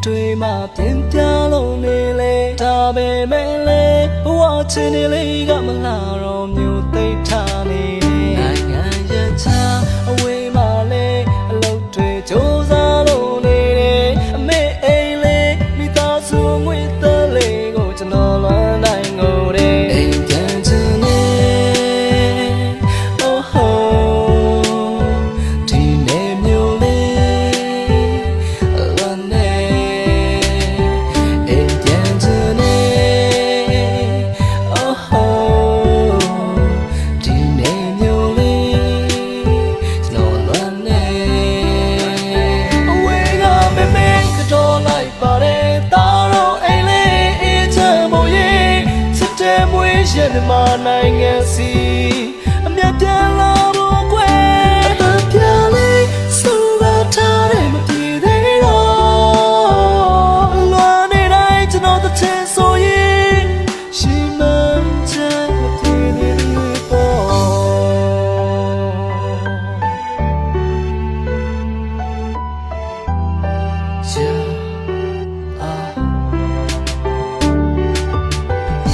တွေမှာပြင်ပြလုံးနေလေဒါပေမဲ့လေဘဝချင်းလေးကမလာတော့မျိုးသိထားနေနိုင်ငံရချအဝေးမှာလေအလုပ်တွေကြိုးစားလို့နေတယ်အမေအိမ်လေးမိသားစုငွေသက်လေးကိုကျွန်တော်လွမ်းနိုင်ငိုတယ်အိမ်ပြန်ချင်နေအိုးဟိုဒီနေမျိုးလေးလွမ်းနေအိမ်ပြန်ချင်နေအိုးဟိုဒီနေမျိုးလေးကျွန်တော်လွမ်းနေအဝေးကမမေကတော့လိုက်ပါတယ်တာတော့အိမ်လေးအေးချမ်းမို့ရဲ့စစ်တဲ့မွေးရတဲ့မနိုင်ငံစီအမြတ်ပြန်လာဖို့ကွယ်အတန်ပြလေးစုကထားတယ်မပြေသေးတော့လွမ်းနေတိုင်းကျွန်တော်တစ်ချက်ဆိုရင်ရှိမှန်းချက်မပြေသေးဘူးပေါ့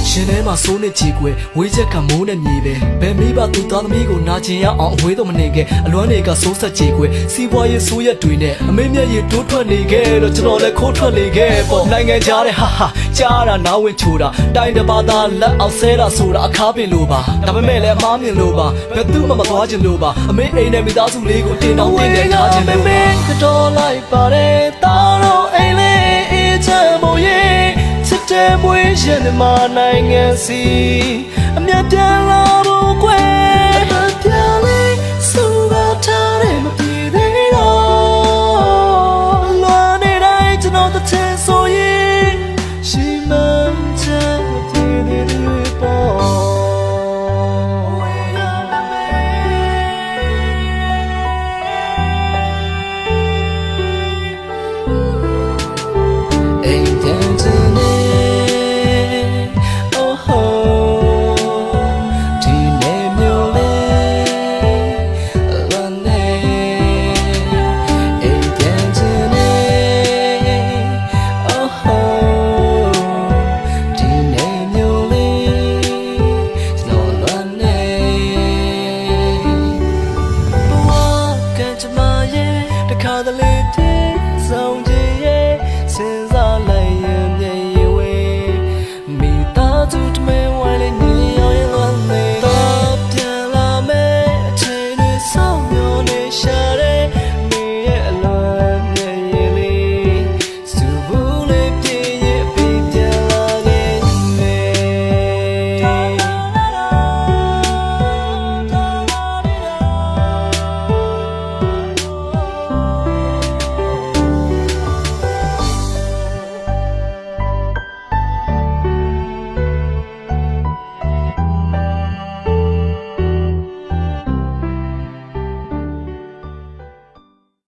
ရှင်ထဲမှာစိုးနေချီကွယ်ဝေးချက်ကမိုးနဲ့မြေပဲဘယ်မိဘသူသားသမီးကိုနာကျင်ရအောင်အဝေးတော့မနေခဲ့အလွမ်းတွေကစိုးဆက်ချီကွယ်စီးပွားရေးဆိုးရက်တွေနဲ့အမေမျက်ရည်တိုးထွက်နေခဲ့တော့ကျွန်တော်လည်းခိုးထွက်နေခဲ့ပေါ့နိုင်ငံခြားတဲ့ဟာကြားတာနားဝင်ချိုတာတိုင်းတစ်ပါးသားလက်အောက်ဆဲတာဆိုတာအခါပင်လို့ပါဒါပေမဲ့လည်းအမားမြင်လို့ပါဘယ်သူမှမသွားချင်လို့ပါအမေအိမ်နဲ့မိသားစုလေးကိုတင်တောင်းတင်နေထားချင်လို့ပါကတော့လိုက်ပါတယ်တာတော့အိမ်လေးအေးချမ်းမို့ရဲ့စစ်တဲ့မွေးရှင်မနိုင်ငံစီအမြတ်ပြန်လာဖို့ကွယ်အတန်ပြလေးစုကထားတယ်မပြေသေးတော့လွမ်းနေတိုင်းကျွန်တော်တစ်ချက်ဆိုရင်